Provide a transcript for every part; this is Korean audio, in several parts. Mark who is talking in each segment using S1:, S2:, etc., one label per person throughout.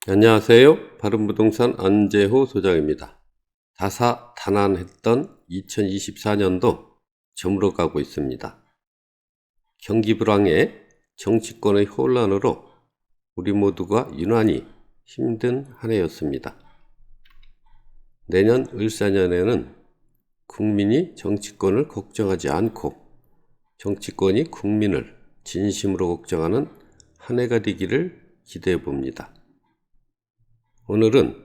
S1: 안녕하세요. 바른부동산 안재호 소장입니다. 다사다난했던 2024년도 저물어가고 있습니다. 경기 불황에 정치권의 혼란으로 우리 모두가 유난히 힘든 한 해였습니다. 내년 을사년에는 국민이 정치권을 걱정하지 않고 정치권이 국민을 진심으로 걱정하는 한 해가 되기를 기대해 봅니다. 오늘은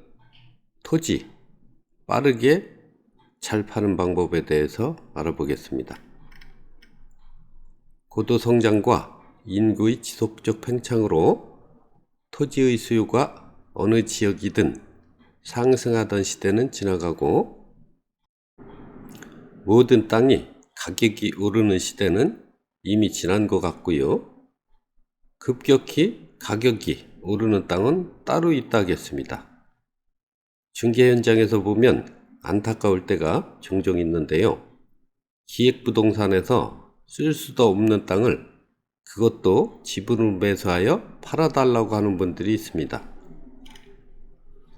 S1: 토지 빠르게 잘 파는 방법에 대해서 알아보겠습니다. 고도 성장과 인구의 지속적 팽창으로 토지의 수요가 어느 지역이든 상승하던 시대는 지나가고 모든 땅이 가격이 오르는 시대는 이미 지난 것 같고요. 급격히 가격이 오르는 땅은 따로 있다겠습니다. 중개 현장에서 보면 안타까울 때가 종종 있는데요. 기획부동산에서 쓸 수도 없는 땅을 그것도 지분을 매수하여 팔아달라고 하는 분들이 있습니다.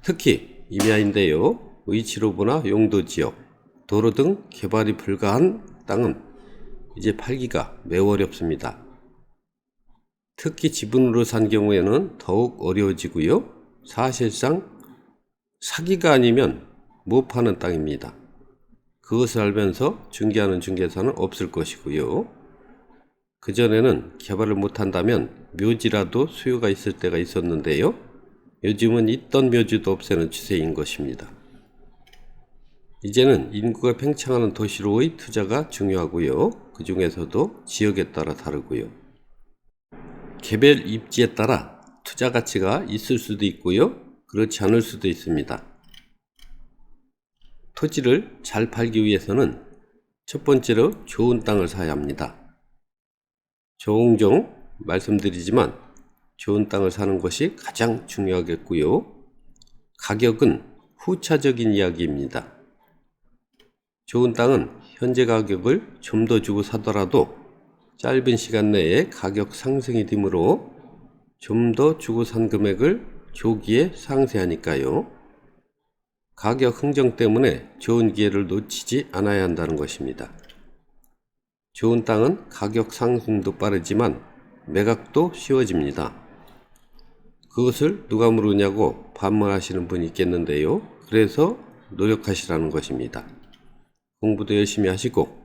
S1: 특히 임야인데요. 위치로보나 용도지역, 도로 등 개발이 불가한 땅은 이제 팔기가 매우 어렵습니다. 특히 지분으로 산 경우에는 더욱 어려워지고요. 사실상 사기가 아니면 못 파는 땅입니다. 그것을 알면서 중개하는 중개사는 없을 것이고요. 그전에는 개발을 못한다면 묘지라도 수요가 있을 때가 있었는데요. 요즘은 있던 묘지도 없애는 추세인 것입니다. 이제는 인구가 팽창하는 도시로의 투자가 중요하고요. 그 중에서도 지역에 따라 다르고요. 개별 입지에 따라 투자 가치가 있을 수도 있고요. 그렇지 않을 수도 있습니다. 토지를 잘 팔기 위해서는 첫 번째로 좋은 땅을 사야 합니다. 종종 말씀드리지만 좋은 땅을 사는 것이 가장 중요하겠고요. 가격은 후차적인 이야기입니다. 좋은 땅은 현재 가격을 좀 더 주고 사더라도 짧은 시간 내에 가격 상승이 되므로 좀 더 주고 산 금액을 조기에 상쇄하니까요. 가격 흥정 때문에 좋은 기회를 놓치지 않아야 한다는 것입니다. 좋은 땅은 가격 상승도 빠르지만 매각도 쉬워집니다. 그것을 누가 모르냐고 반문하시는 분이 있겠는데요. 그래서 노력하시라는 것입니다. 공부도 열심히 하시고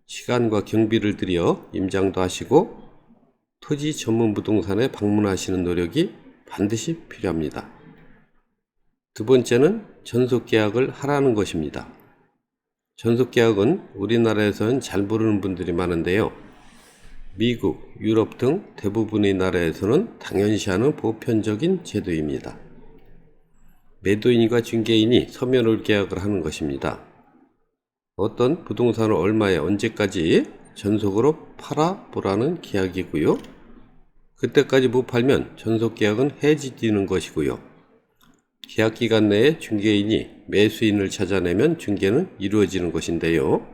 S1: 시간과 경비를 들여 임장도 하시고 토지 전문 부동산에 방문하시는 노력이 반드시 필요합니다. 두 번째는 전속계약을 하라는 것입니다. 전속계약은 우리나라에서는 잘 모르는 분들이 많은데요. 미국, 유럽 등 대부분의 나라에서는 당연시하는 보편적인 제도입니다. 매도인과 중개인이 서면으로 계약을 하는 것입니다. 어떤 부동산을 얼마에 언제까지 전속으로 팔아보라는 계약이고요. 그때까지 못 팔면 전속계약은 해지되는 것이고요. 계약기간 내에 중개인이 매수인을 찾아내면 중개는 이루어지는 것인데요.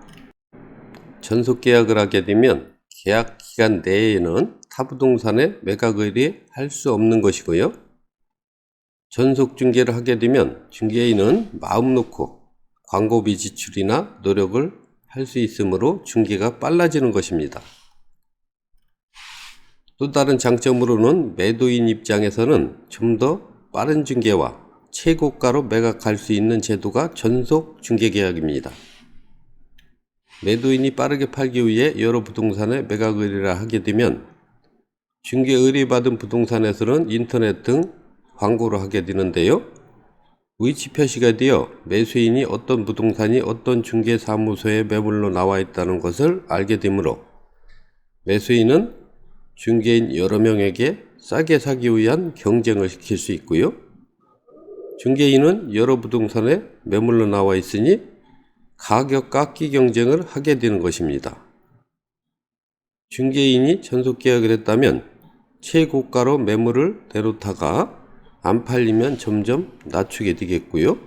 S1: 전속계약을 하게 되면 계약기간 내에는 타부동산에 매각 의뢰할 수 없는 것이고요. 전속중개를 하게 되면 중개인은 마음 놓고 광고비 지출이나 노력을 할 수 있으므로 중개가 빨라지는 것입니다. 또 다른 장점으로는 매도인 입장에서는 좀 더 빠른 중개와 최고가로 매각할 수 있는 제도가 전속 중개계약입니다. 매도인이 빠르게 팔기 위해 여러 부동산에 매각 의뢰를 하게 되면 중개 의뢰받은 부동산에서는 인터넷 등 광고를 하게 되는데요. 위치 표시가 되어 매수인이 어떤 부동산이 어떤 중개사무소에 매물로 나와 있다는 것을 알게 되므로 매수인은 중개인 여러 명에게 싸게 사기 위한 경쟁을 시킬 수 있고요. 중개인은 여러 부동산에 매물로 나와 있으니 가격 깎기 경쟁을 하게 되는 것입니다. 중개인이 전속계약을 했다면 최고가로 매물을 내놓다가 안 팔리면 점점 낮추게 되겠고요.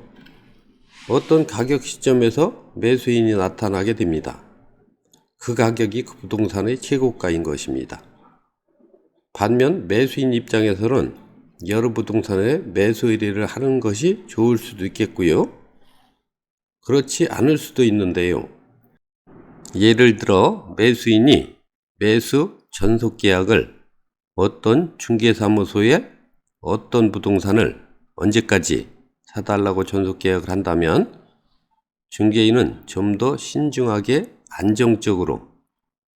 S1: 어떤 가격 시점에서 매수인이 나타나게 됩니다. 그 가격이 그 부동산의 최고가인 것입니다. 반면 매수인 입장에서는 여러 부동산에 매수 의뢰를 하는 것이 좋을 수도 있겠고요. 그렇지 않을 수도 있는데요. 예를 들어 매수인이 매수 전속 계약을 어떤 중개사무소에 어떤 부동산을 언제까지 사달라고 전속 계약을 한다면 중개인은 좀 더 신중하게 안정적으로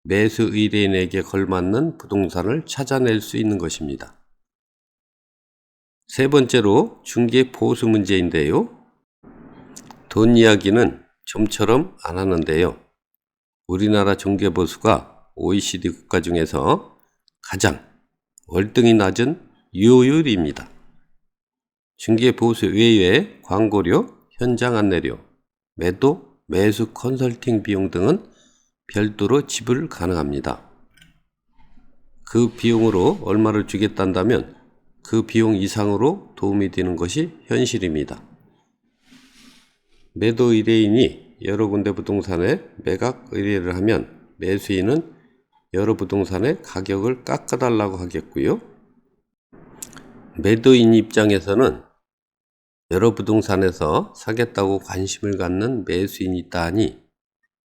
S1: 매수 의뢰인에게 걸맞는 부동산을 찾아낼 수 있는 것입니다. 세 번째로 중개 보수 문제인데요. 돈 이야기는 좀처럼 안 하는데요. 우리나라 중개 보수가 OECD 국가 중에서 가장 월등히 낮은 유효율입니다. 중개 보수 외에 광고료, 현장 안내료, 매도, 매수 컨설팅 비용 등은 별도로 지불 가능합니다. 그 비용으로 얼마를 주겠다면 그 비용 이상으로 도움이 되는 것이 현실입니다. 매도 의뢰인이 여러 군데 부동산에 매각 의뢰를 하면 매수인은 여러 부동산의 가격을 깎아달라고 하겠고요. 매도인 입장에서는 여러 부동산에서 사겠다고 관심을 갖는 매수인이 있다 하니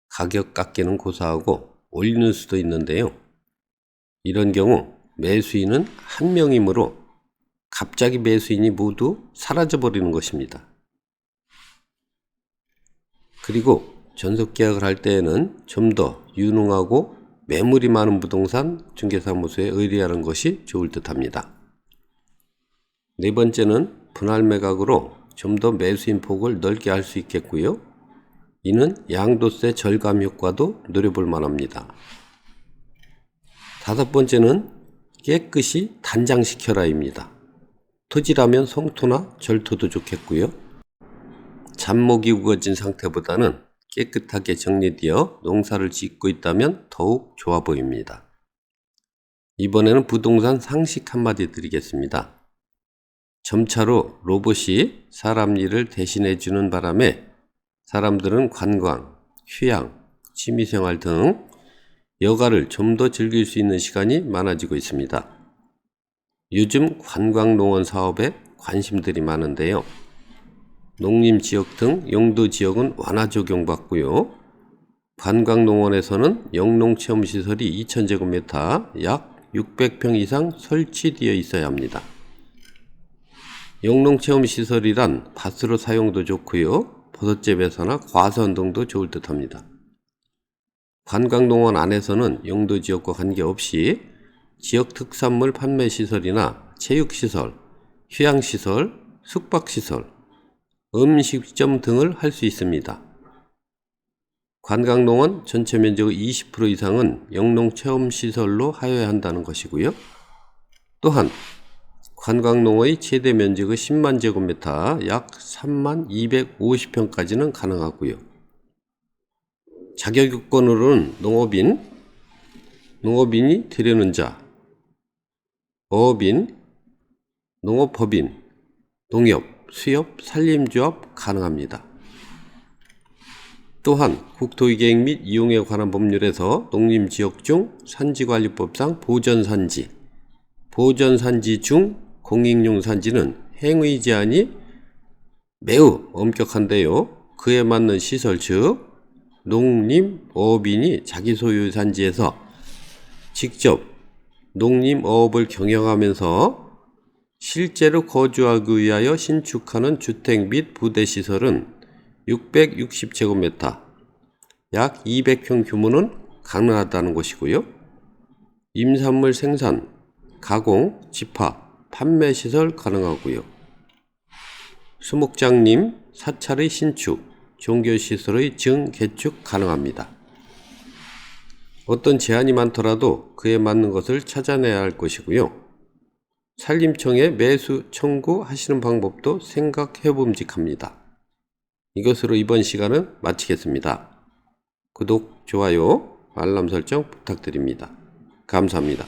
S1: 가격 깎기는 고사하고 올리는 수도 있는데요. 이런 경우 매수인은 한 명이므로 갑자기 매수인이 모두 사라져버리는 것입니다. 그리고 전속계약을 할 때에는 좀 더 유능하고 매물이 많은 부동산 중개사무소에 의뢰하는 것이 좋을 듯 합니다. 네 번째는 분할 매각으로 좀 더 매수인 폭을 넓게 할 수 있겠고요. 이는 양도세 절감 효과도 노려볼 만합니다. 다섯 번째는 깨끗이 단장시켜라입니다. 토지라면 성토나 절토도 좋겠고요. 잡목이 우거진 상태보다는 깨끗하게 정리되어 농사를 짓고 있다면 더욱 좋아 보입니다. 이번에는 부동산 상식 한마디 드리겠습니다. 점차로 로봇이 사람 일을 대신해 주는 바람에 사람들은 관광, 휴양, 취미생활 등 여가를 좀 더 즐길 수 있는 시간이 많아지고 있습니다. 요즘 관광농원 사업에 관심들이 많은데요. 농림지역 등 용도지역은 완화 적용받고요. 관광농원에서는 영농체험시설이 2000제곱미터 약 600평 이상 설치되어 있어야 합니다. 영농체험시설이란 밭으로 사용도 좋고요. 버섯재배사나 과수원 등도 좋을 듯 합니다. 관광농원 안에서는 용도지역과 관계없이 지역 특산물 판매시설이나 체육시설, 휴양시설, 숙박시설, 음식점 등을 할 수 있습니다. 관광농원 전체 면적의 20% 이상은 영농체험시설로 하여야 한다는 것이고요. 또한 관광농원의 최대 면적의 10만 제곱미터 약 3만 250평까지는 가능하고요. 자격요건으로는 농업인이 되려는 자, 어업인, 농업법인, 농협, 수협, 산림조합 가능합니다. 또한 국토위계획 및 이용에 관한 법률에서 농림지역 중 산지관리법상 보전산지 중 공익용 산지는 행의 제한이 매우 엄격한데요. 그에 맞는 시설 즉 농림어업인이 자기 소유 산지에서 직접 농림어업을 경영하면서 실제로 거주하기 위하여 신축하는 주택 및 부대시설은 660제곱미터 약 200평 규모는 가능하다는 것이고요. 임산물 생산, 가공, 집합, 판매시설 가능하고요. 수목장림, 사찰의 신축, 종교시설의 증개축 가능합니다. 어떤 제한이 많더라도 그에 맞는 것을 찾아내야 할 것이고요. 산림청에 매수 청구하시는 방법도 생각해 봄직합니다. 이것으로 이번 시간은 마치겠습니다. 구독, 좋아요, 알람 설정 부탁드립니다. 감사합니다.